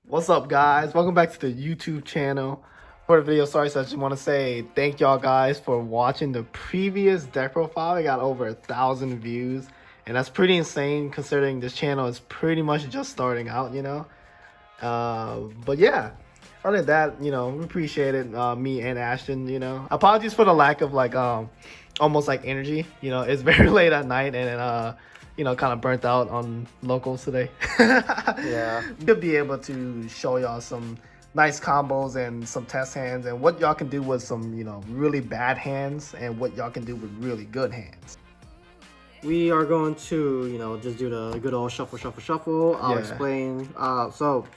What's up, guys? Welcome back to the YouTube channel. For the video, sorry, so I just want to say thank y'all guys for watching the previous deck profile. I got over 1,000 views, and that's pretty insane considering this channel is pretty much just starting out, you know. But yeah, other than that, you know, we appreciate it, me and Ashton, you know. Apologies for the lack of like almost like energy, you know. It's very late at night, and you know, kind of burnt out on locals today. Yeah. We'll be able to show y'all some nice combos and some test hands and what y'all can do with some, you know, really bad hands and what y'all can do with really good hands. We are going to, you know, just do the good old shuffle. I'll explain. So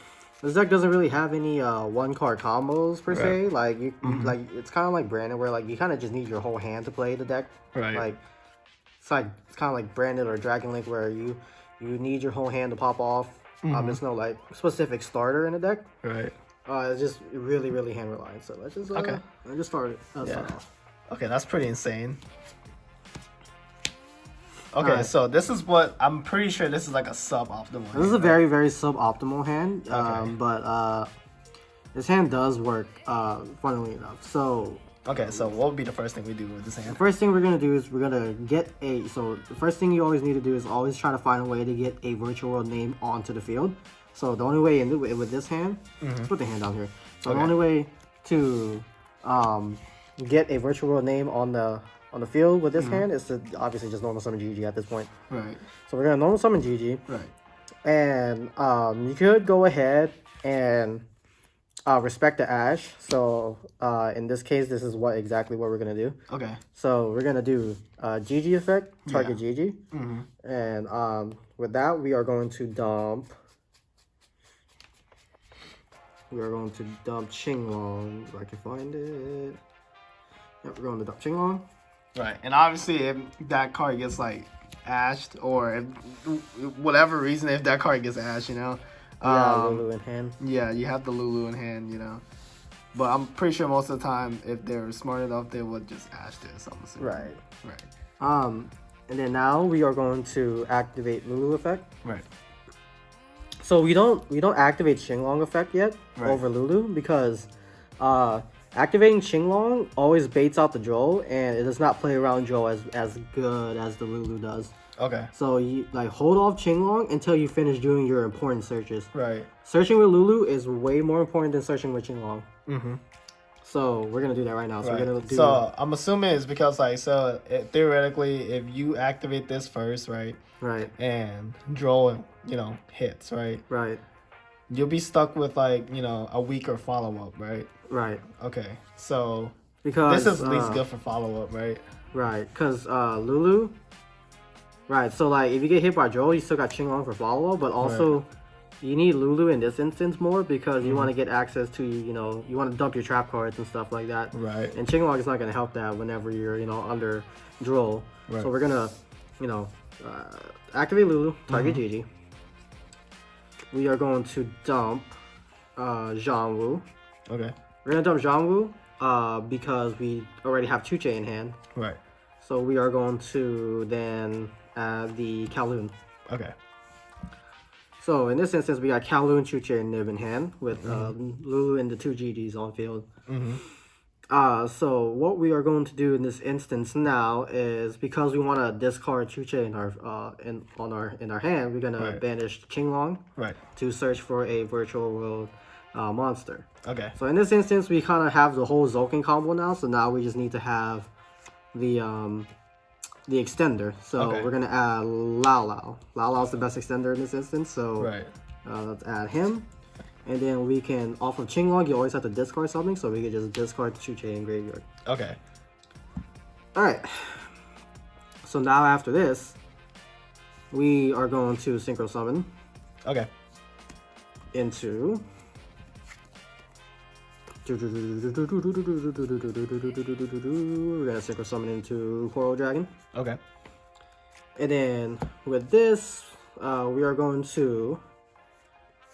this deck doesn't really have any one card combos per se. Like you like it's kind of like Branded, where like you kind of just need your whole hand to play the deck. Right. Like it's kind of like Branded or Dragon Link, where you need your whole hand to pop off. There's no like specific starter in the deck. Right. It's just really hand reliant. So let's just let's just start it. Start off. Okay, that's pretty insane. Okay, so this is what I'm pretty sure this is like a suboptimal. This is a very suboptimal hand. But this hand does work. Funnily enough, so. Okay, so what would be the first thing we do with this hand? The first thing we're gonna do is we're gonna get a. So the first thing you always need to do is always try to find a way to get a virtual world name onto the field. So the only way with this hand, let's put the hand down here. So the only way to get a virtual world name on the field with this hand is to obviously just normal summon GG at this point. Right. So we're gonna normal summon GG. Right. And you could go ahead and respect the Ash. So in this case, this is exactly what we're gonna do. Okay. So we're gonna do GG effect, target GG, and with that we are going to dump. We are going to dump Qinglong, if I can find it. Yep, we're going to dump Qinglong. Right, and obviously if that card gets like ashed, or if, whatever reason, if that card gets ashed, you know. Lulu in hand. Yeah, you have the Lulu in hand, you know. But I'm pretty sure most of the time, if they're smart enough, they would just ash this. I'm assuming. Right. Right. And then now we are going to activate Lulu effect. Right. So we don't activate Qinglong effect yet over Lulu, because activating Qinglong always baits out the Joel, and it does not play around Joel as good as the Lulu does. Okay. So you like hold off Qinglong until you finish doing your important searches. Right. Searching with Lulu is way more important than searching with Qinglong. So we're gonna do that right now. So we're gonna do. So I'm assuming it's because like theoretically, if you activate this first, right? Right. And Joel, you know, hits, right? Right. You'll be stuck with like, you know, a weaker follow up, right? Right. Okay. So because this is at least good for follow up, right? Right. Because Lulu. Right. So like if you get hit by Joel, you still got Qinglong for follow up, but also. You need Lulu in this instance more because you want to get access to, you know, you want to dump your trap cards and stuff like that. Right. And Qinglong is not going to help that whenever you're, you know, under Droll. Right. So we're going to, you know, activate Lulu, target GG. We are going to dump Zhangwu. Okay. We're going to dump Zhangwu because we already have Chuche in hand. Right. So we are going to then add the Kowloon. Okay. So in this instance, we got Kowloon, Chuche, and Nib in hand with Lulu and the 2 GGs on field. So what we are going to do in this instance now is, because we want to discard Chuche in our hand, we're gonna banish Qinglong to search for a virtual world monster. Okay. So in this instance, we kind of have the whole Zulkin combo now. So now we just need to have the extender. So we're gonna add Lao Lao. Lao Lao's the best extender in this instance. So let's add him. And then we can, off of Qinglong, you always have to discard something. So we can just discard Chuche in graveyard. Okay. Alright. So now after this, we are going to synchro summon. Okay. Into... We're gonna synchro summon into Coral Dragon. Okay. And then with this, we are going to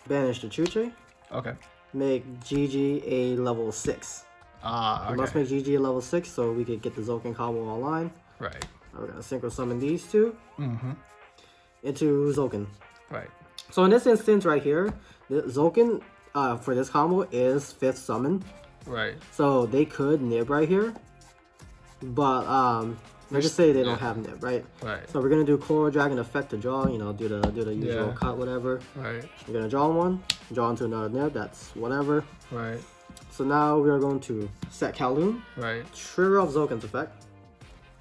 banish the Chuche. Okay. Make GG a level 6. Okay. We must make GG a level 6 so we can get the Zulkin combo online. Right. We're gonna synchro summon these two into Zulkin. Right. So in this instance right here, the Zulkin for this combo is 5th summon. Right. So they could nib right here, but let's just say they don't have nib, right? Right. So we're gonna do Coral Dragon effect to draw. You know, do the usual cut, whatever. Right. We're gonna draw one, draw into another nib. That's whatever. Right. So now we are going to set Kowloon. Right. Trigger off Zoken's effect.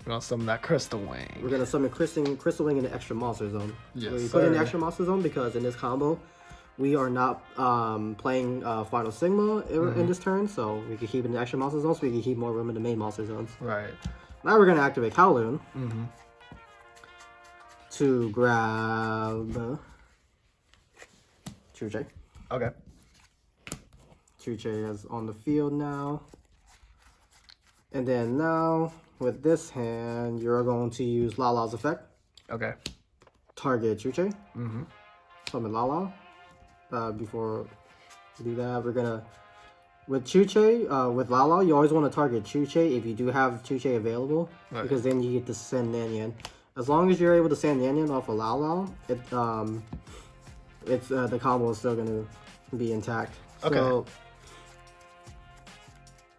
We're gonna summon that Crystal Wing. We're gonna summon Crystal Wing in the extra monster zone. Yes, we put in the extra monster zone because in this combo, we are not playing Final Sigma in this turn, so we can keep it in the extra monster zone, so we can keep more room in the main monster zones. Right. Now we're gonna activate Kowloon to grab Chuche. Okay. Chuche is on the field now. And then now, with this hand, you're going to use Lala's effect. Okay. Target Chuche. Summon Lala. Before we do that, we're gonna... With Chuche, with Lala, you always want to target Chuche if you do have Chuche available. Right. Because then you get to send Nyan. As long as you're able to send Nyan off of Lala, the combo is still going to be intact. Okay. So,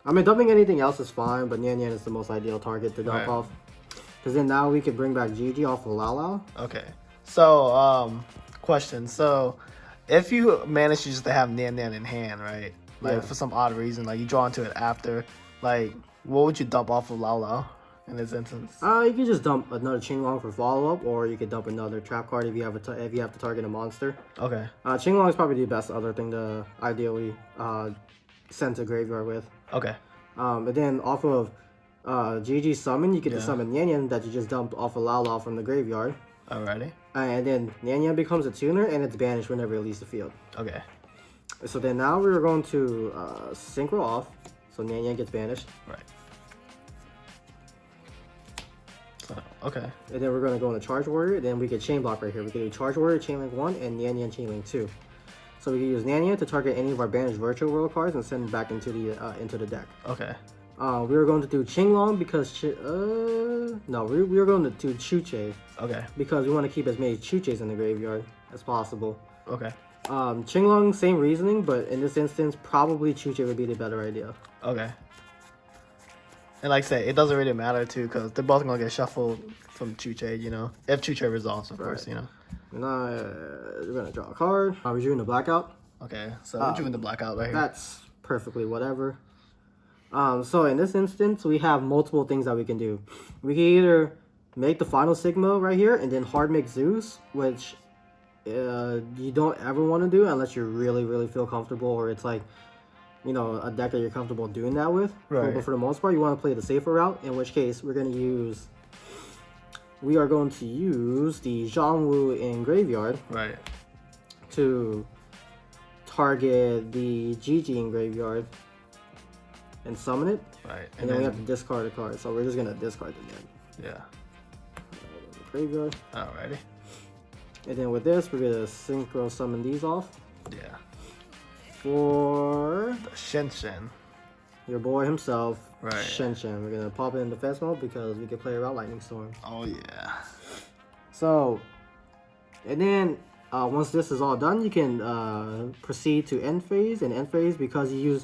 I mean, dumping anything else is fine, but Nyan is the most ideal target to dump off. Because then now we could bring back Gigi off of Lala. Okay. So, question. So, if you manage to just to have Nyan in hand, right? Like, for some odd reason, like, you draw into it after, like, what would you dump off of Lala in this instance? You could just dump another Qinglong for follow-up, or you could dump another trap card if you have if you have to target a monster. Okay. Qinglong is probably the best other thing to ideally send to graveyard with. Okay. And then off of GG summon, you get to summon Nyan that you just dumped off of Lala from the graveyard. Alrighty. And then Nyan becomes a tuner, and it's banished whenever it leaves the field. Okay. So then now we're going to synchro off, so Nyan gets banished. Right. Okay. And then we're going to go into Charge Warrior, then we get Chain Block right here. We can do Charge Warrior, Chainlink 1, and Nyan Chainlink 2. So we can use Nyan to target any of our banished Virtual World cards and send it back into the deck. Okay. We were going to do Qinglong because no, we were going to do Chuche. Okay. Because we want to keep as many Chuches in the graveyard as possible. Okay. Qinglong, same reasoning, but in this instance, probably Chuche would be the better idea. Okay. And like I said, it doesn't really matter too, because they're both gonna get shuffled from Chuche, you know, if Chuche resolves, of course, you know. And we're gonna draw a card. We're doing the Blackout. Okay, so we're doing the Blackout right here. That's perfectly whatever. So in this instance, we have multiple things that we can do. We can either make the Final Sigma right here, and then hard make Zeus, which you don't ever want to do unless you really feel comfortable, or it's like, you know, a deck that you're comfortable doing that with. Right. But for the most part, you want to play the safer route, in which case we are going to use the Zhangwu in graveyard. Right. To target the GG in graveyard and summon it. Right. And then we have to discard a card, so we're just going to discard the net. Yeah. Graveyard. Alrighty. And then with this, we're gonna synchro summon these off. Yeah. For the Shen, your boy himself, right? Shen. We're gonna pop it in defense mode because we can play around Lightning Storm. Oh yeah. So, and then once this is all done, you can proceed to end phase. And end phase, because you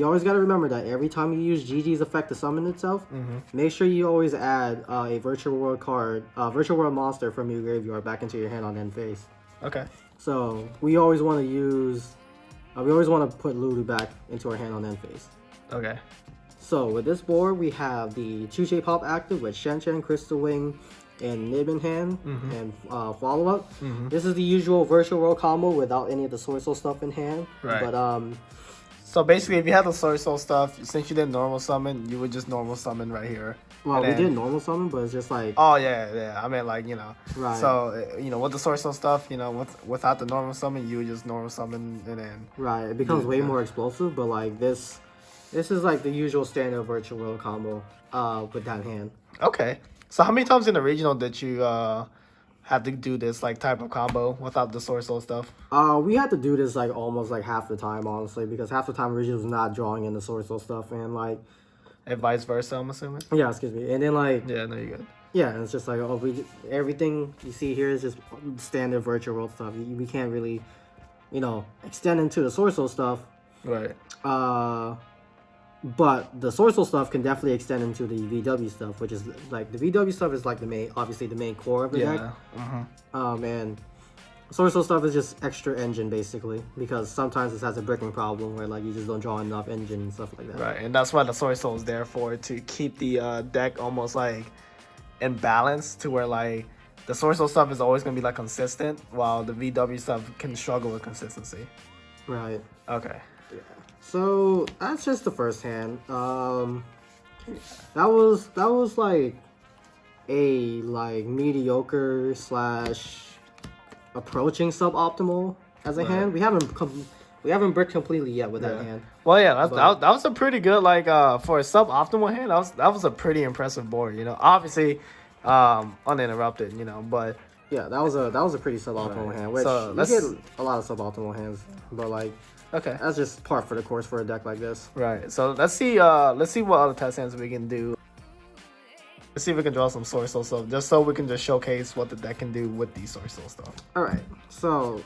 always got to remember that every time you use GG's effect to summon itself, make sure you always add a Virtual World card, Virtual World monster from your graveyard back into your hand on end phase. Okay. So we always want to use, we always want to put Lulu back into our hand on end phase. Okay. So with this board, we have the Chuche Pop active with Shen, Crystal Wing, and Nib in hand, and follow-up. This is the usual Virtual World combo without any of the Swordsoul stuff in hand. Right. But so basically, if you had the Swordsoul stuff, since you did normal summon, you would just normal summon right here. Well, we did normal summon, but it's just like... Oh, yeah. I mean, like, you know. Right. So, you know, with the Swordsoul stuff, you know, without the normal summon, you would just normal summon and then... Right. It becomes way more explosive, but, like, this is, like, the usual standard Virtual World combo with that hand. Okay. So, how many times in the regional did you... have to do this like type of combo without the Swordsoul stuff? We had to do this like almost like half the time, honestly, because half the time Reggie was not drawing in the Swordsoul stuff, and like, and vice versa, I'm assuming. Yeah, excuse me. And then like, yeah, no, you're good. Yeah, and it's just like, oh, everything you see here is just standard Virtual World stuff. We can't really, you know, extend into the Swordsoul stuff. Right. But the Swordsoul stuff can definitely extend into the VW stuff, which is like the VW stuff is like the main, obviously the main core of the deck. And Swordsoul stuff is just extra engine basically, because sometimes it has a bricking problem where like you just don't draw enough engine and stuff like that. Right, and that's what the Swordsoul is there for, to keep the deck almost like in balance, to where like the Swordsoul stuff is always gonna be like consistent, while the VW stuff can struggle with consistency. Right. Okay. Yeah. So that's just the first hand. That was like a like mediocre slash approaching suboptimal as a hand. We haven't bricked completely yet with that hand. Well, yeah, that was a pretty good like for a suboptimal hand. That was a pretty impressive board. You know, obviously uninterrupted. You know, but yeah, that was a pretty suboptimal hand. Which so you get a lot of suboptimal hands, but like that's just par for the course for a deck like this. Right. So let's see what other test hands we can do. Let's see if we can draw some Swordsoul stuff, just so we can just showcase what the deck can do with these Swordsoul stuff. Alright, so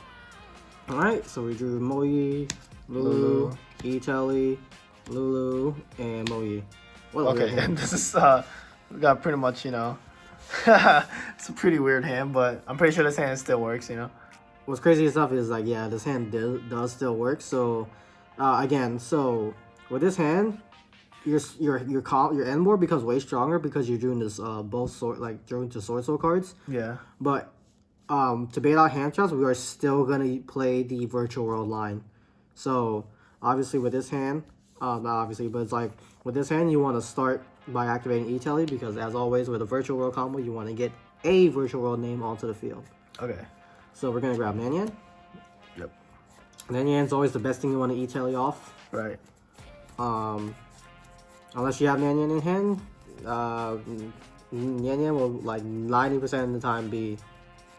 we drew Moyi, Lulu, E-Telly, Lulu, and Moyi. Okay, and this is we got pretty much, you know, it's a pretty weird hand, but I'm pretty sure this hand still works, you know. What's crazy stuff is like, yeah, this hand does still work. So again, so with this hand, your end board becomes way stronger because you're doing this drawing to Swordsoul cards. Yeah. But to bait out hand traps, we are still gonna play the virtual world line. So obviously with this hand, not obviously, but it's like with this hand you want to start by activating E-Telly, because as always with a virtual world combo, you want to get a virtual world name onto the field. Okay. So we're gonna grab Nanyan. Yep. Nanyan's always the best thing you want to E-Telly off. Right. Unless you have Nanyan in hand, Nanyan will like 90% of the time be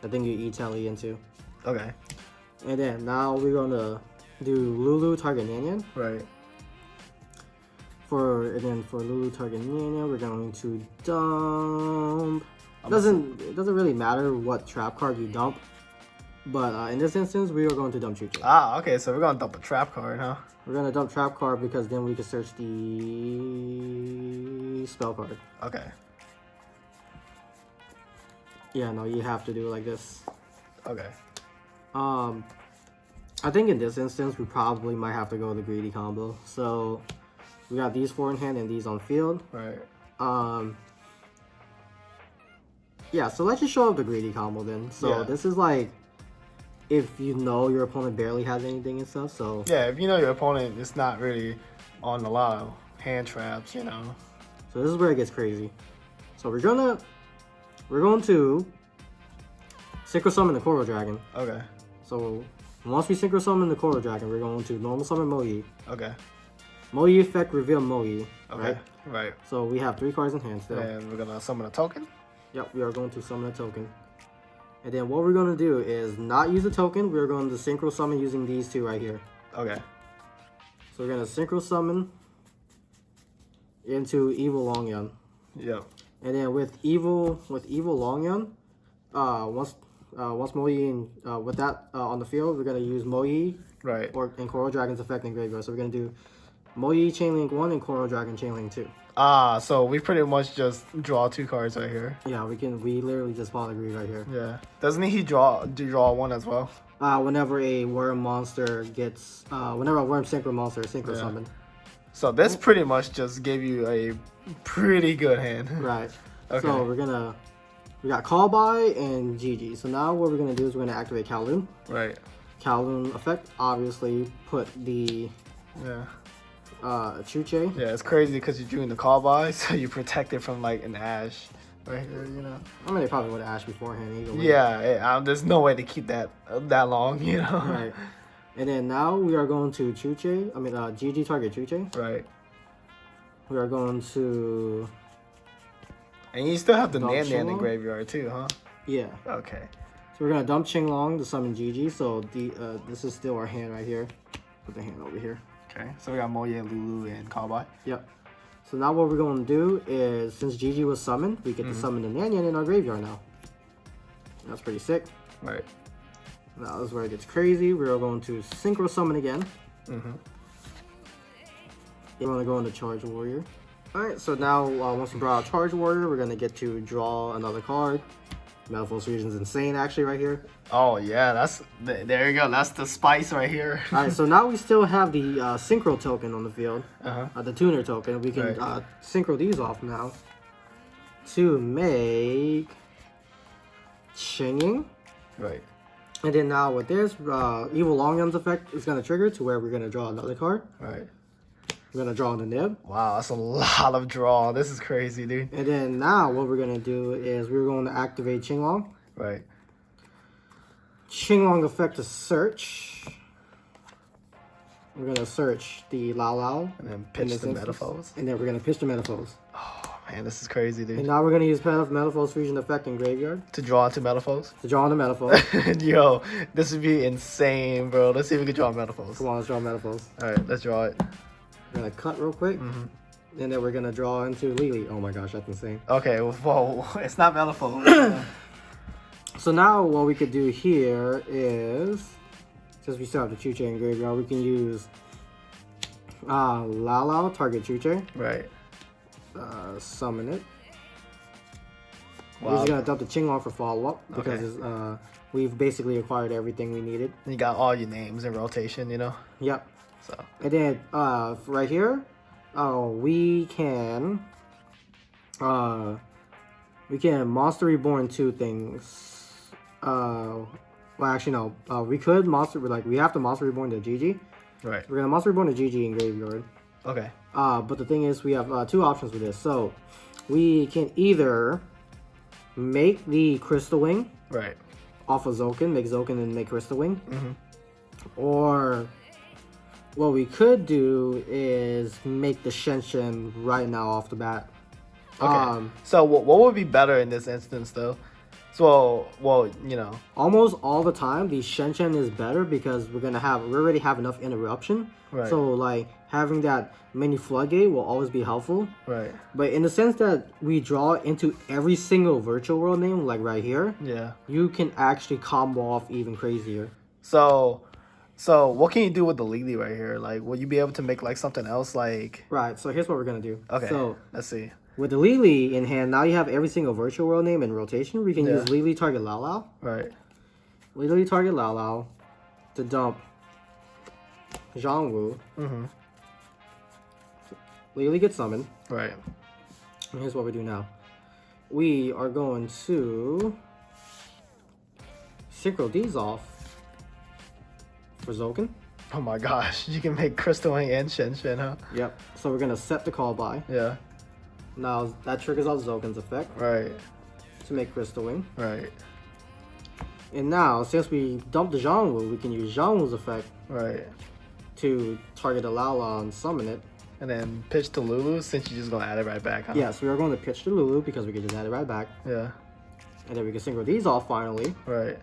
the thing you E-Telly into. Okay. And then now we're gonna do Lulu target Nanyan. Right. For Lulu target Nanyan, we're going to dump. It doesn't really matter what trap card you dump, but in this instance, we are going to dump Chuche. Ah, okay. So we're gonna dump a trap card, huh? We're gonna dump trap card because then we can search the spell card. Okay. Yeah, no, you have to do it like this. Okay. I think in this instance we probably might have to go the greedy combo. So we got these 4 in hand and these on field. Right. Yeah, so let's just show up the greedy combo then. So this is like if you know your opponent barely has anything and stuff. So yeah, if you know your opponent is not really on a lot of hand traps, you know. So this is where it gets crazy. So we're going to synchro summon the Coral Dragon. Okay. So once we synchro summon the Coral Dragon, we're going to normal summon Moyi. Okay. Moyi effect reveal Moyi. Okay. Right. So we have 3 cards in hand still. And we're gonna summon a token. Yep, we are going to summon a token. And then what we're going to do is not use a token. We're going to synchro summon using these 2 right here. Okay. So we're going to synchro summon into Evil Longyun. Yep. And then with Evil Longyun, once Moyi with that on the field, we're going to use Moyi and Coral Dragon's effect in graveyard. So we're going to do Moyi Chainlink 1 and Coral Dragon Chainlink 2. Ah, so we pretty much just draw 2 cards right here. Yeah, we literally just fall agree right here. Yeah. Doesn't he draw 1 as well? Whenever a worm monster gets whenever a worm synchro monster is synchro summoned. So this pretty much just gave you a pretty good hand. Right. Okay. So we got Call By and GG. So now what we're gonna do is we're gonna activate Kowloon. Right. Kowloon effect, obviously put the Chuche. Yeah, it's crazy because you're doing the Call By, so you protect it from like an Ash right here, you know. I mean, they probably would have Ash beforehand either way. Yeah, there's no way to keep that long, you know. Right. And then now we are going to Chuche. I mean, GG target Chuche. Right. We are going to. And you still have the Nanyan in the graveyard too, huh? Yeah. Okay. So we're gonna dump Qinglong to summon GG. So this is still our hand right here. Put the hand over here. Okay. So we got Moye, Lulu, and Call By. Yep. So now what we're going to do is, since GG was summoned, we get to summon the Nanyan in our graveyard now. That's pretty sick. Right. Now this is where it gets crazy. We're going to Synchro Summon again. Mm-hmm. We're going to go into Charge Warrior. Alright, so now once we brought out Charge Warrior, we're going to get to draw another card. Metalphos Region's insane actually right here. Oh yeah, there you go. That's the spice right here. Alright, so now we still have the Synchro token on the field. The Tuner token. We can Synchro these off now to make Chinging. Right. And then now with this, Evil Longgun's effect is going to trigger to where we're going to draw another card. Right. We're going to draw on the nib. Wow, that's a lot of draw. This is crazy, dude. And then now what we're going to do is we're going to activate Qinglong. Right. Qinglong effect to search. We're going to search the Lao. And then pitch the Metalphos. And then we're going to pitch the Metalphos. Oh, man, this is crazy, dude. And now we're going to use Metalphos Fusion effect in Graveyard. To draw into Metalphos? To draw on the Metalphos. Yo, this would be insane, bro. Let's see if we can draw Metalphos. Come on, let's draw Metalphos. Alright, let's draw it. We're going to cut real quick. And then we're going to draw into Lily. Oh my gosh, that's insane. Okay, whoa. It's not Metalphos. So now what we could do here is, since we still have the Chuche in Graveyard, we can use Lao, target Chuche. Right. Summon it. Wow. We're just going to dump the Qinglong for follow-up because we've basically acquired everything we needed. You got all your names in rotation, you know? Yep. So. And then right here, we can Monster Reborn two things. Well, actually no. We could we have to Monster Reborn to GG. Right. We're gonna Monster Reborn to GG in Graveyard. Okay. But the thing is, we have two options with this. So we can either make the Crystal Wing. Right. Off of Zoken, make Zoken and make Crystal Wing. Or what we could do is make the Shen right now off the bat. Okay. So what would be better in this instance, though? So, well, you know, almost all the time the Shen is better because we already have enough interruption. Right. So like having that mini floodgate will always be helpful. Right. But in the sense that we draw into every single virtual world name, like right here, you can actually combo off even crazier. So what can you do with the Lily right here? Like, will you be able to make like something else? Like, right. So here's what we're gonna do. Okay. So let's see. With the Lily in hand, now you have every single virtual world name in rotation. We can use Lily target Lao. Right. Lily target Lao to dump Zhangwu. Lily gets summoned. Right. And here's what we do now. We are going to Synchro these off for Zoken. Oh my gosh, you can make Crystal Wing and Shen, huh? Yep. So we're gonna set the call by. Yeah. Now that triggers off Zoken's effect. Right. To make Crystal Wing. Right. And now, since we dumped the Zhangwu, we can use Zhangwu's effect. Right. To target the Lao and summon it. And then pitch to Lulu, since you're just gonna add it right back, huh? Yes, we are going to pitch to Lulu because we can just add it right back. Yeah. And then we can synchro these off finally. Right.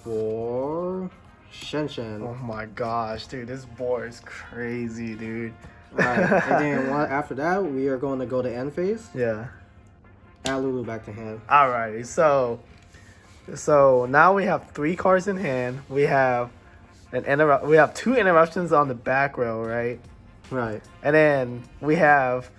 For Shen. Oh my gosh, dude, this board is crazy, dude. Right. And then after that, we are going to go to end phase. Yeah. Add Lulu back to hand. Alrighty, so now we have 3 cards in hand. We have we have 2 interruptions on the back row, right? Right. And then we have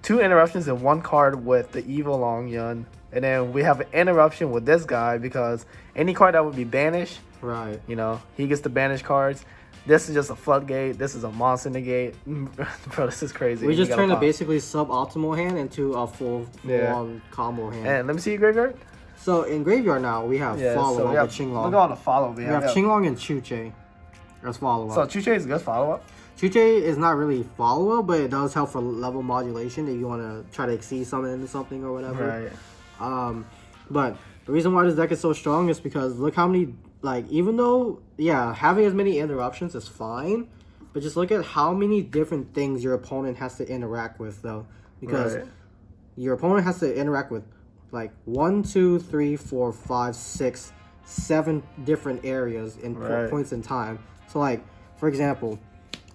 2 interruptions in 1 card with the Evil Longyun. And then we have an interruption with this guy because any card that would be banished, right? You know, he gets to banish cards. This is just a floodgate. This is a monster negate. Bro, this is crazy. We just turned a basically suboptimal hand into a full-on combo hand. And let me see your graveyard. So in graveyard now, we have follow-up with Qinglong. Look at all the follow-up. We have Qinglong and Chuche as follow-up. So Chuche is a good follow-up? Chuche is not really follow-up, but it does help for level modulation if you want to try to exceed something into something or whatever. Right. But the reason why this deck is so strong is because look how many, like, even though, having as many interruptions is fine, but just look at how many different things your opponent has to interact with, though. Because your opponent has to interact with, like, 1, 2, 3, 4, 5, 6, 7 different areas in points in time. So, like, for example,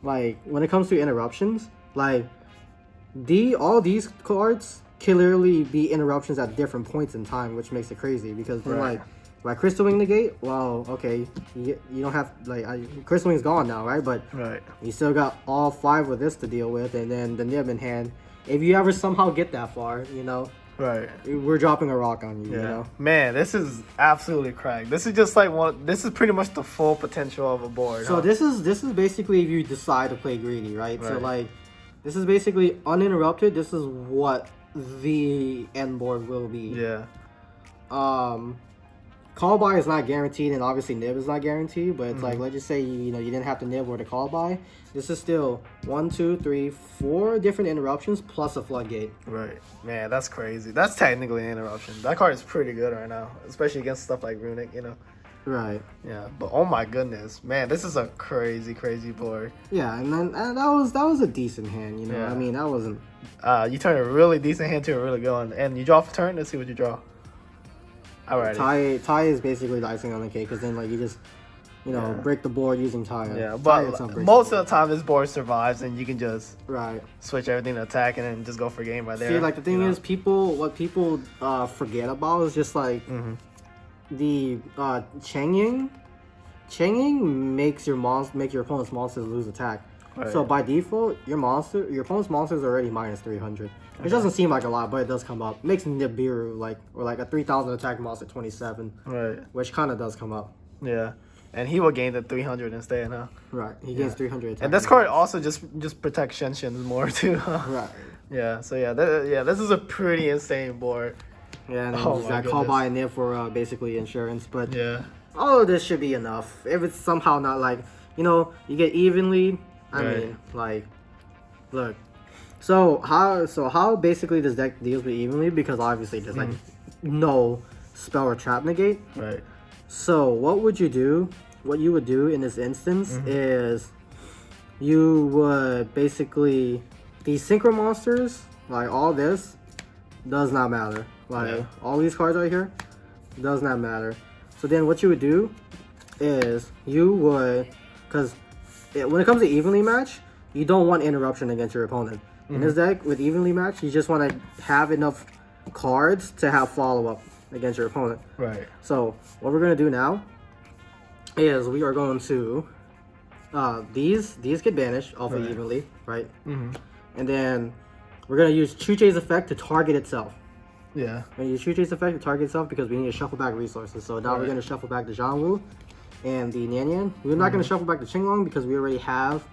like, when it comes to interruptions, like, all these cards can literally be interruptions at different points in time, which makes it crazy because then, like, Right, Crystal Wing negate. Well, okay, you don't have like Crystal Wing's gone now, right? But you still got all 5 with this to deal with, and then the nib in hand. If you ever somehow get that far, you know, we're dropping a rock on you. You know, man, this is absolutely cracked. This is just like this is pretty much the full potential of a board. So this is basically if you decide to play greedy, right? So like, this is basically uninterrupted. This is what the end board will be. Yeah. Call by is not guaranteed, and obviously nib is not guaranteed. But it's like, let's just say you didn't have to nib or to call by. This is still 1, 2, 3, 4 different interruptions plus a floodgate. Right, man, that's crazy. That's technically an interruption. That card is pretty good right now, especially against stuff like Runic, you know. Right. Yeah, but oh my goodness, man, this is a crazy board. Yeah, and that was a decent hand, you know. I mean, that wasn't. You turn a really decent hand to a really good one, and you draw for turn. Let's see what you draw. Alrighty. Tie is basically the icing on the cake, because then like you just, you know, break the board using tie. Yeah, but most of the time this board survives, and you can just switch everything to attack and then just go for game right there. See, like the thing is, what people forget about is just like the Changing makes your opponent's monsters lose attack. Right. So by default, your opponent's monsters are already minus 300. Which doesn't seem like a lot, but it does come up. Makes Nibiru like a 3,000 attack monster 27. Right. Which kind of does come up. Yeah. And he will gain the 300 instead, huh? Right. He gains 300 attack. And this card also just protects Shenshin more too. Huh? Right. Yeah. So this is a pretty insane board. Yeah. And then that call by and nib for basically insurance, but all of this should be enough. If it's somehow not like, you know, you get evenly. I mean, like, look. So how basically this deck deals with evenly, because obviously there's like no spell or trap negate. Right. So what would you do? What you would do in this instance is you would basically, these synchro monsters, like all this does not matter. Like all these cards right here does not matter. So then what you would do is you would, because when it comes to evenly match, you don't want interruption against your opponent. In this deck, with evenly matched, you just want to have enough cards to have follow-up against your opponent. Right. So, what we're going to do now is we are going to... these get banished off of evenly, right? And then we're going to use Chuche's effect to target itself. Yeah. We're going to use Chuche's effect to target itself because we need to shuffle back resources. So now we're going to shuffle back the Zhangwu and the Nian. We're not going to shuffle back the Qinglong because we already have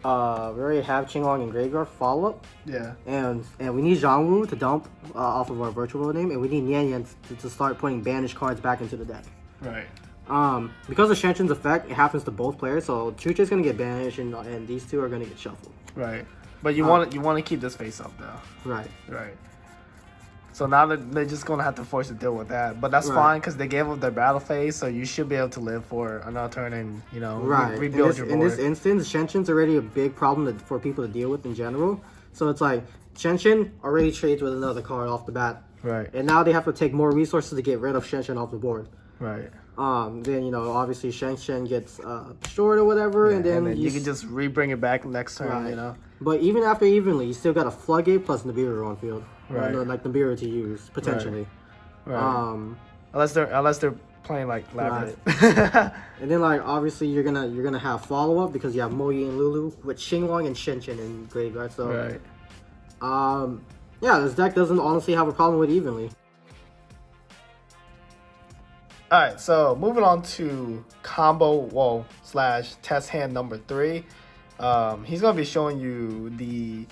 Qinglong and Graveyard follow-up. Yeah. And we need Zhangwu to dump off of our virtual name, and we need Nian to start putting banished cards back into the deck. Right. Because of Shenshin's effect, it happens to both players, so Chuche's gonna get banished and these two are gonna get shuffled. Right. But you want to keep this face up though. Right. Right. So now they're just going to have to force to deal with that. But that's fine because they gave up their battle phase, so you should be able to live for another turn and, you know, rebuild your board. In this instance, Shenshin's already a big problem for people to deal with in general. So it's like, Shenshin already trades with another card off the bat. Right. And now they have to take more resources to get rid of Shenshin off the board. Right. Then, you know, obviously Shenshin gets short or whatever, and then you can just bring it back next turn, you know. But even after evenly, you still got a Floodgate plus Nibiru on field. Right. Like Nibiru to use, potentially. Right. Unless they're playing like Labyrinth. Right. And then like obviously you're gonna have follow-up because you have Moyi and Lulu with Qinglong and Shenshin in graveyard. So yeah, this deck doesn't honestly have a problem with evenly. Alright, so moving on to combo / test hand number 3. He's gonna be showing you the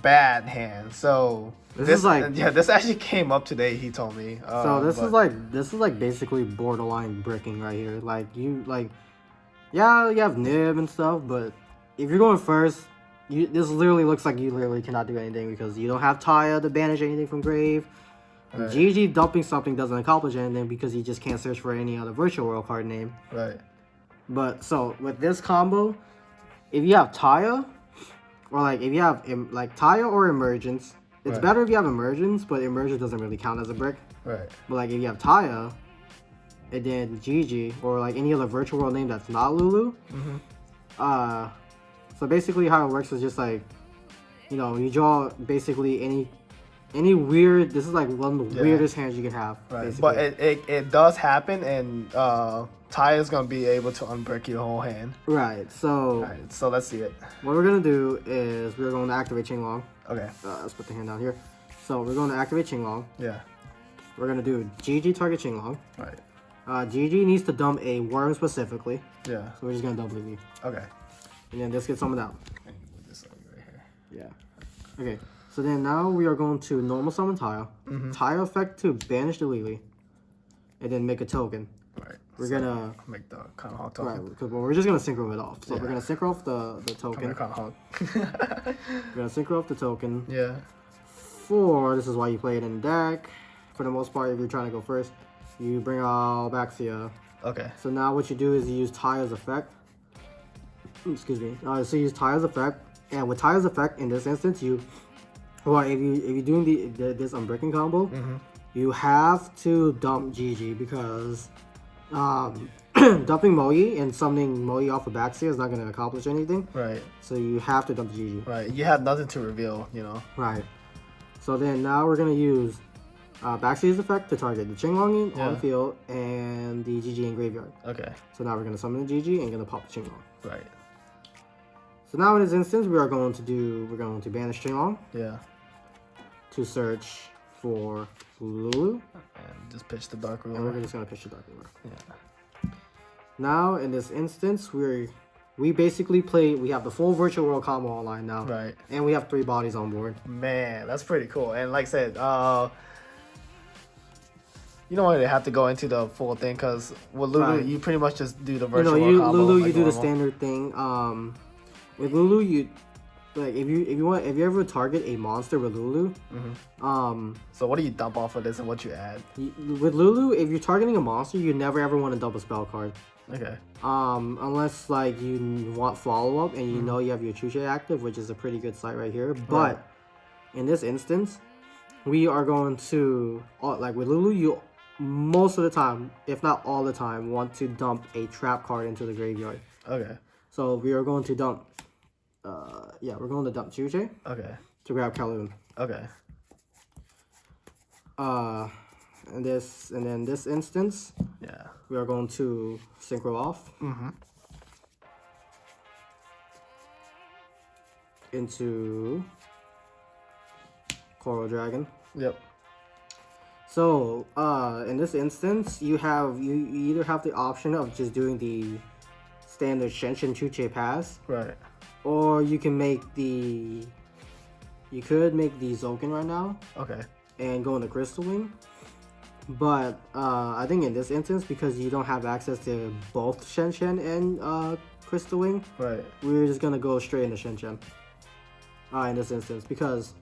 bad hand. So this actually came up today, he told me. So this is like basically borderline bricking right here. Like you have nib and stuff, but if you're going first, this literally looks like you literally cannot do anything because you don't have Taya to banish anything from grave. Right. GG dumping something doesn't accomplish anything because you just can't search for any other virtual world card name. Right. But so with this combo, if you have Taya, or like if you have like Taya or Emergence, it's better if you have Emergence, but Emergence doesn't really count as a brick. Right. But like if you have Taya, and then GG, or like any other virtual world name that's not Lulu. So basically how it works is just like, you know, you draw basically any any weird. This is like one of the weirdest hands you can have. Right. Basically. But it does happen, and Ty is gonna be able to unbreak your whole hand. Right. So. Alright. So let's see it. What we're gonna do is we're going to activate Qinglong. Okay. Let's put the hand down here. So we're going to activate Qinglong. Yeah. We're gonna do GG target Qinglong. Right. GG needs to dump a worm specifically. Yeah. So we're just gonna dump Lulu. Okay. And then this gets summoned out. Put this right here. Yeah. Okay. So then now we are going to normal summon Tile. Tile effect to banish the Lily. And then make a token. Right. We're gonna make the kind of hawk token. Right, because we're just gonna synchro it off. So we're gonna synchro off the token. Kind of hawk. We're gonna synchro off the token. Yeah. This is why you play it in the deck. For the most part, if you're trying to go first, you bring out Baxia. Okay. So now what you do is you use Tile's effect. Excuse me. So you use Tile's effect, and with Tile's effect in this instance, if you're doing this Unbreaking combo, you have to dump GG because dumping Moe and summoning Moe off of Baxia is not going to accomplish anything. Right. So you have to dump GG. Right. You have nothing to reveal, you know. Right. So then now we're going to use Baxia's effect to target the Qinglong on the field and the GG in graveyard. Okay. So now we're going to summon the GG and going to pop the Qinglong. Right. So now in this instance, we're going to banish Qinglong. Yeah. To search for Lulu. And just pitch the Dark Ruler. And we're just going to pitch the Dark Ruler. Yeah. Now in this instance, we basically we have the full Virtual World combo online now. Right. And we have 3 bodies on board. Man, that's pretty cool. And like I said, you don't really have to go into the full thing because with Lulu, you pretty much just do the Virtual World combo. Lulu, like you do normal. the standard thing. With Lulu, if you ever target a monster with Lulu, so what do you dump off of this and what you add? With Lulu, if you're targeting a monster, you never ever want to dump a spell card. Okay. Unless like you want follow up and you know you have your Chuche active, which is a pretty good site right here. But in this instance, we are going to like with Lulu, you most of the time, if not all the time, want to dump a trap card into the graveyard. Okay. So we are going to dump. We're going to dump Chuche. Okay. To grab Kowloon. Okay. And then this instance. Yeah. We are going to synchro off. Into Coral Dragon. Yep. So, in this instance, you either have the option of just doing the standard Shenshin Chuche pass. Right. Or you can make you could make the Zoken right now. Okay. And go into Crystal Wing. But I think in this instance, because you don't have access to both Shenshin and Crystal Wing, right, we're just gonna go straight into Shenshin. In this instance, because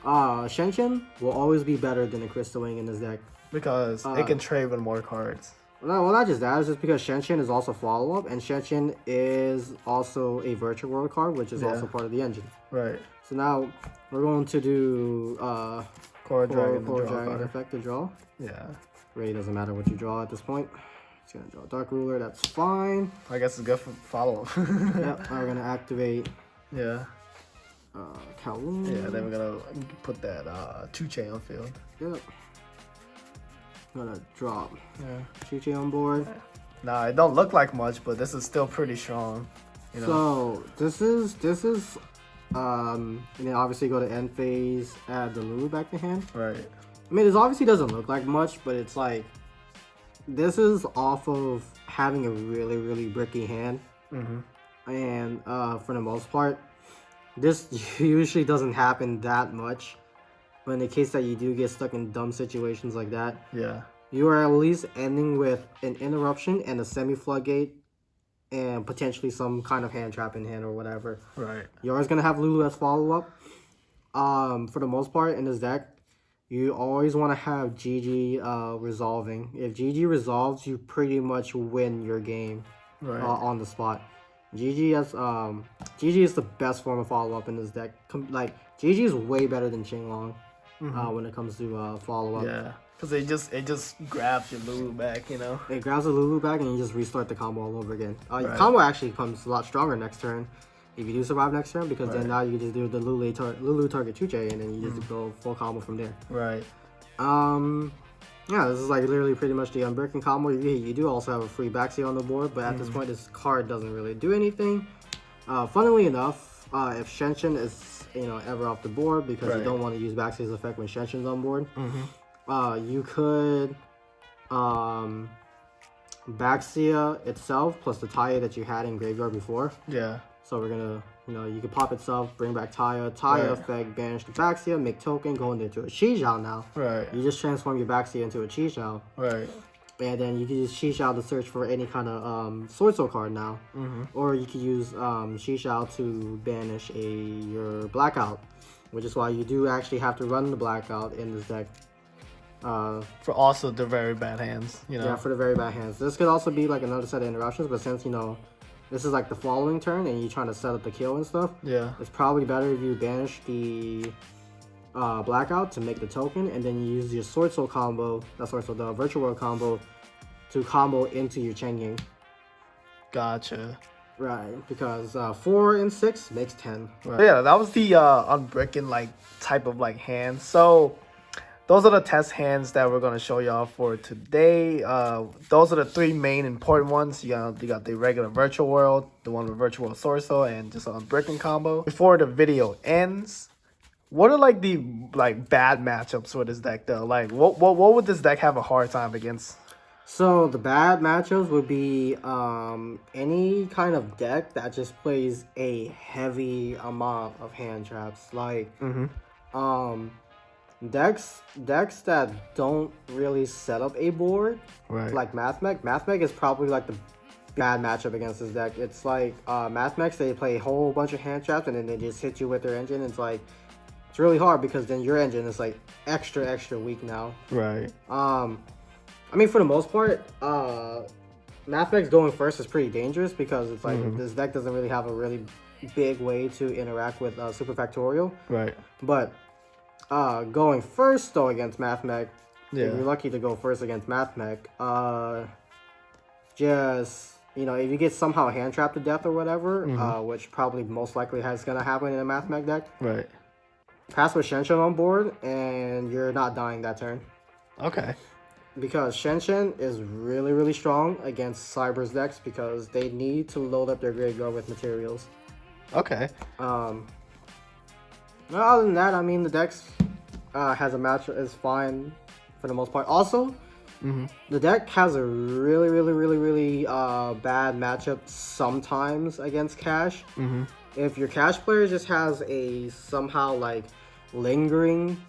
Shenshin will always be better than the Crystal Wing in this deck. Because it can trade with more cards. Well, not just that. It's just because Shenshin is also follow-up, and Shenshin is also a Virtual World card, which is also part of the engine. Right. So now we're going to do Core Dragon effect to draw. Yeah. Really doesn't matter what you draw at this point. It's gonna draw Dark Ruler. That's fine. I guess it's good for follow-up. Yep. Now we're gonna activate. Yeah. Kowloon. Yeah. Then we're gonna put that Chuche on field. Yep. Gonna drop. Yeah. Chuche on board. Nah, it don't look like much, but this is still pretty strong. You know? So this is and then obviously go to end phase, add the Lulu back to hand. Right. I mean, this obviously doesn't look like much, but it's like this is off of having a really, really bricky hand. And for the most part, this usually doesn't happen that much. But in the case that you do get stuck in dumb situations like that, you are at least ending with an interruption and a semi-floodgate and potentially some kind of hand trap in hand or whatever. Right. You're always going to have Lulu as follow-up. For the most part in this deck, you always want to have GG resolving. If GG resolves, you pretty much win your game on the spot. GG is the best form of follow-up in this deck. Like, GG is way better than Qinglong when it comes to follow-up. Yeah, because it just grabs your Lulu back, you know? It grabs the Lulu back and you just restart the combo all over again. Your combo actually becomes a lot stronger next turn. if you do survive next turn, because then now you can just do the Lulu target Chuche, and then you just go full combo from there. Right. Yeah, this is like literally pretty much the Unbreaking combo. You do also have a free backseat on the board, but at this point, this card doesn't really do anything. Funnily enough, if Shenshin is ever off the board, because you don't want to use backseat's effect when Shenshin's on board, you could Baxia itself plus the Taya that you had in graveyard before. Yeah. So we're gonna, you can pop itself, bring back Taya, effect, banish the Baxia, make token, go into a Chi-Zhao now. Right. You just transform your Baxia into a Chi-Zhao. Right. And then you can use Chi-Zhao to search for any kind of Swordsoul card now. Or you can use Chi-Zhao to banish your Blackout, which is why you do actually have to run the Blackout in this deck. For also the very bad hands, Yeah, for the very bad hands. This could also be like another set of interruptions, but since, this is like the following turn and you're trying to set up the kill and stuff, it's probably better if you banish the Blackout to make the token, and then you use your Swordsoul combo, the Virtual World combo, to combo into your Changing. Gotcha. Right, because 4 and 6 makes 10. Right. Yeah, that was the Unbreaking type of hand. So those are the test hands that we're going to show y'all for today. Those are the 3 main important ones. You got the regular Virtual World, the one with Virtual World Swordsoul, and just an Unbreaking combo. Before the video ends, what are the bad matchups for this deck though? What would this deck have a hard time against? So the bad matchups would be any kind of deck that just plays a heavy amount of hand traps. Decks that don't really set up a board, like Mathmech. Mathmech is probably the bad matchup against this deck. It's like Mathmech, they play a whole bunch of hand traps and then they just hit you with their engine. It's it's really hard because then your engine is extra weak now. Right. I mean, for the most part, Mathmech going first is pretty dangerous because it's this deck doesn't really have a really big way to interact with Super Factorial. Right. But going first though against Mathmech, if you're lucky to go first against Mathmech, just if you get somehow hand trapped to death or whatever, which probably most likely is gonna happen in a Mathmech deck. Right. Pass with Shenshin on board and you're not dying that turn. Okay. Because Shenshin is really strong against Cyber's decks because they need to load up their graveyard with materials. Okay. Other than that, I mean, the dex has a match is fine for the most part. Also, the deck has a really bad matchup sometimes against Cash. If your Cash player just has a somehow lingering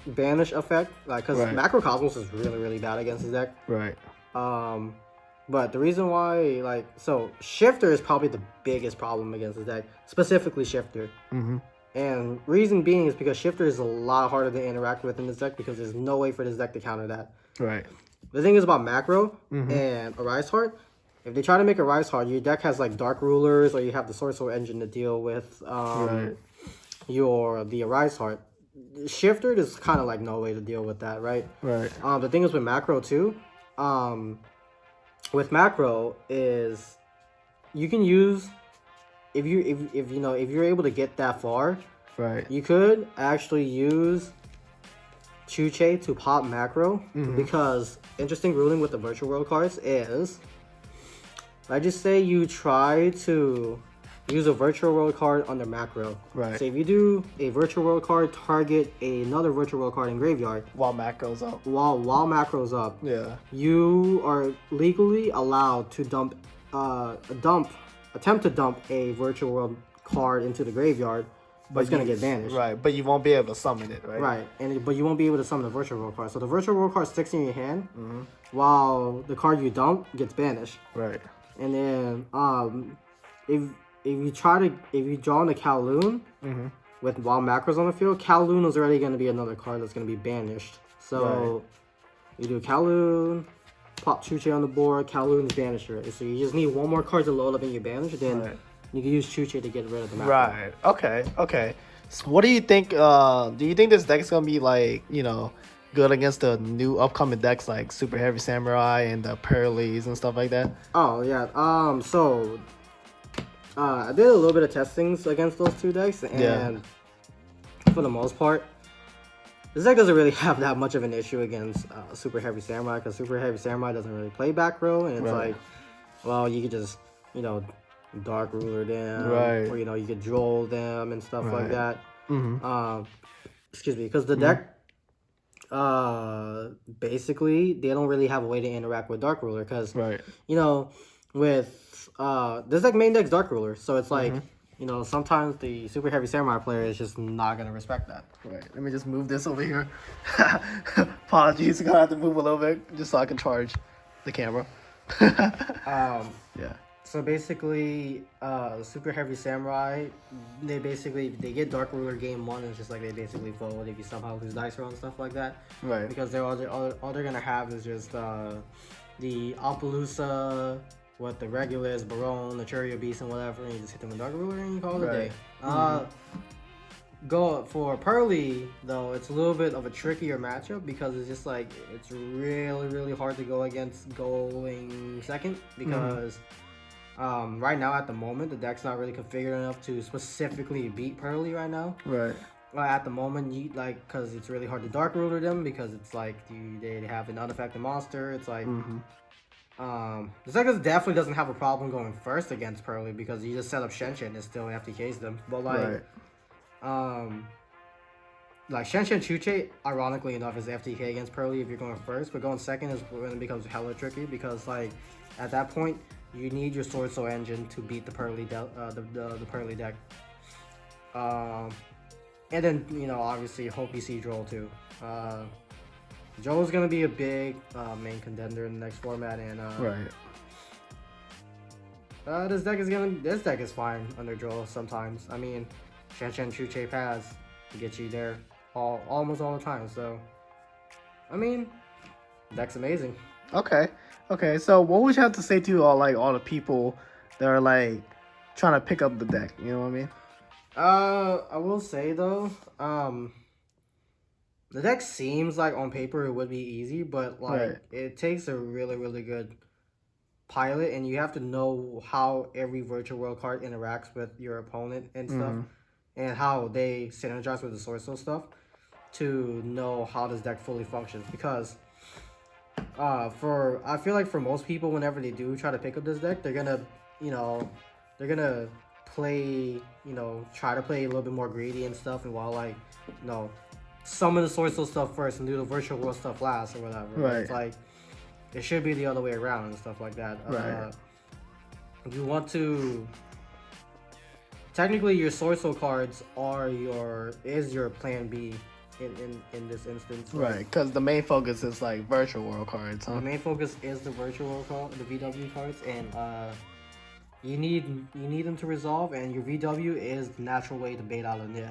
banish effect, because Macrocosmos is really bad against his deck. Right. But the reason why, so Shifter is probably the biggest problem against his deck, specifically Shifter. And reason being is because Shifter is a lot harder to interact with in this deck because there's no way for this deck to counter that. Right. The thing is about Macro and Arise Heart, if they try to make Arise Heart, your deck has Dark Rulers or you have the Swordsoul engine to deal with the Arise Heart. Shifter, there's kind of no way to deal with that, right? Right. The thing is with Macro too, with Macro is you can use if you're able to get that far, right? You could actually use Chuche to pop Macro because interesting ruling with the Virtual World cards is, let's just say you try to use a Virtual World card under Macro. Right. So if you do a Virtual World card, target another Virtual World card in graveyard while Macro's up. While Macro's up. Yeah. You are legally allowed to attempt to dump a Virtual World card into the graveyard, but it's gonna get banished. Right. But you won't be able to summon it, right? Right. But you won't be able to summon the Virtual World card. So the Virtual World card sticks in your hand, while the card you dump gets banished. Right. And then if you draw on the Kowloon while Macro's on the field, Kowloon is already going to be another card that's going to be banished. So you do Kowloon, pop Chuche on the board, Kowloon is banished already. So you just need one more card to load up in your banish, then you can use Chuche to get rid of the Macro. Right. Okay. So what do you think? Do you think this deck is going to be good against the new upcoming decks like Super Heavy Samurai and the Pearlies and stuff like that? Oh yeah. So I did a little bit of testings against those two decks, and for the most part, this deck doesn't really have that much of an issue against Super Heavy Samurai, because Super Heavy Samurai doesn't really play back row, and it's like, well, you could just, you know, Dark Ruler them, or, you know, you could Droll them and stuff like that. Excuse me, because the deck, basically, they don't really have a way to interact with Dark Ruler, because, you know, with, this deck main deck's Dark Ruler, so it's like, you know, sometimes the Super Heavy Samurai player is just not going to respect that. Let me just move this over here. Apologies, I'm going to have to move a little bit just so I can charge the camera. So basically, Super Heavy Samurai, they get Dark Ruler game 1, and it's just like they basically fold if you somehow lose dice roll and stuff like that. Because they're all they're going to have is just the Appaloosa, what the Regulus, Baron, the Churio Beast, and whatever, and you just hit them with Dark Ruler and you call it a day. Go for Pearly, though, it's a little bit of a trickier matchup because it's just like, it's really, really hard to go against going second because right now at the moment, the deck's not really configured enough to specifically beat Pearly right now. At the moment, you like, because it's really hard to Dark Ruler them because it's like they have an unaffected monster. It's like the deck definitely doesn't have a problem going first against Pearly because you just set up Shenshin and still FTKs them. But like like Shenshin Chuche, ironically enough, is FTK against Pearly if you're going first, but going second is when it becomes hella tricky because like at that point you need your Swordsoul engine to beat the Pearly the Pearly deck. And then, you know, obviously hope you see Droll too. Droll is gonna be a big main contender in the next format, and this deck is fine under Droll sometimes. I mean, Shenshin Chuche Paz get you there almost all the time. So, I mean, deck's amazing. Okay. So, what would you have to say to all the people that are like trying to pick up the deck? You know what I mean? I will say though, the deck seems like on paper it would be easy, but like it takes a really, really good pilot, and you have to know how every virtual world card interacts with your opponent and stuff, and how they synergize with the Swordsoul stuff to know how this deck fully functions. Because I feel like for most people, whenever they do try to pick up this deck, they're gonna play, try to play a little bit more greedy and stuff, and while like, summon the Swordsoul stuff first and do the virtual world stuff last or whatever. It's like, it should be the other way around and stuff like that. If you want to, technically your Swordsoul cards is your plan B in this instance. Because the main focus is like virtual world cards, huh? The main focus is the virtual world card, the VW cards, and you need them to resolve, and your VW is the natural way to bait out a nib.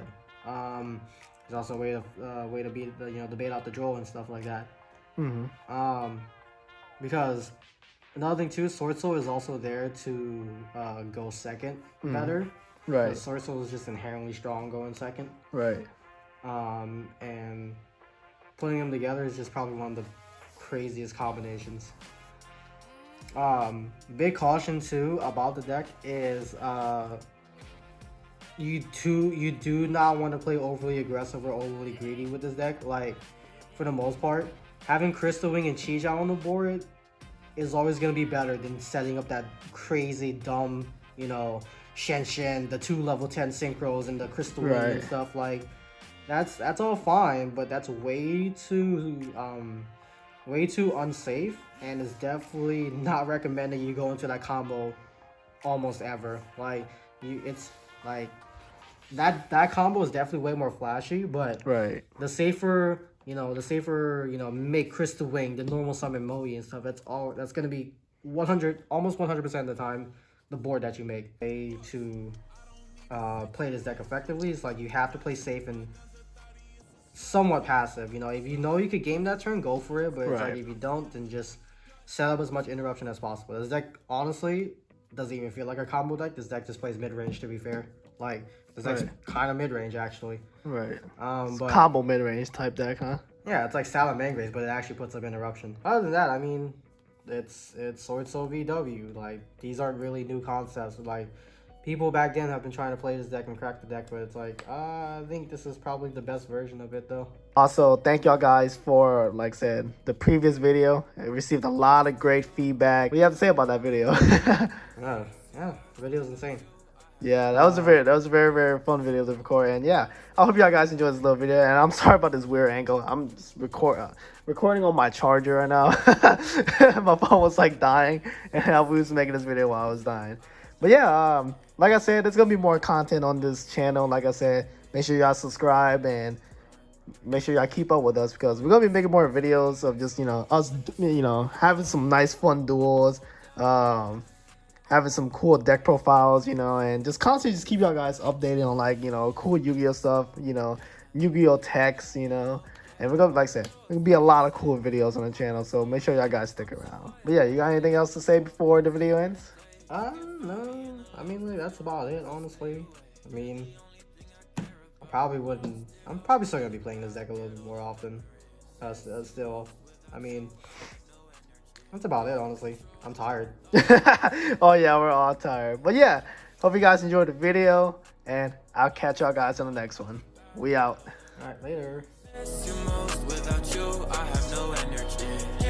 There's also a way to beat the bait out the Droll and stuff like that. Because another thing too, Swordsoul is also there to go second better. Swordsoul is just inherently strong going second. And putting them together is just probably one of the craziest combinations. Big caution too about the deck is you do not want to play overly aggressive or overly greedy with this deck. Like, for the most part, having Crystal Wing and Chi-Jiao on the board is always going to be better than setting up that crazy dumb, Shenshin, the 2 level 10 synchros and the Crystal Wing and stuff. Like, that's all fine, but that's way too unsafe, and it's definitely not recommended you go into that combo almost ever. Like, it's like that combo is definitely way more flashy, but the safer, make Crystal Wing, the normal summon Moe and stuff, that's gonna be almost 100% of the time the board that you make. Way to play this deck effectively is like you have to play safe and somewhat passive. If you could game that turn, go for it, but it's like if you don't, then just set up as much interruption as possible. This deck honestly doesn't even feel like a combo deck. This deck just plays mid-range, to be fair. Like, this deck's kind of mid-range actually. But combo mid-range type deck, huh? Yeah, it's like Salamangre's, but it actually puts up interruption. Other than that, I mean, it's Swordsoul VW. Like, these aren't really new concepts. Like, people back then have been trying to play this deck and crack the deck, but it's like, I think this is probably the best version of it, though. Also, thank y'all guys for, like I said, the previous video. I received a lot of great feedback. What do you have to say about that video? Yeah, the video's insane. Yeah, that was a very fun video to record, and yeah, I hope y'all guys enjoyed this little video. And I'm sorry about this weird angle. I'm just recording on my charger right now. My phone was like dying, and I was making this video while I was dying. But yeah, like I said, there's gonna be more content on this channel. Like I said, make sure y'all subscribe and make sure y'all keep up with us, because we're gonna be making more videos of just us having some nice fun duels, having some cool deck profiles, and just constantly just keep y'all guys updated on like cool Yu-Gi-Oh stuff, Yu-Gi-Oh techs, and we're gonna, like I said, there's gonna be a lot of cool videos on the channel, so make sure y'all guys stick around. But yeah, you got anything else to say before the video ends? No, I mean, like, that's about it, honestly. I mean, I'm probably still gonna be playing this deck a little bit more often. Still, I mean, that's about it, honestly. I'm tired. Oh yeah, we're all tired. But yeah, hope you guys enjoyed the video, and I'll catch y'all guys on the next one. We out. Alright, later. Without you, I have no energy.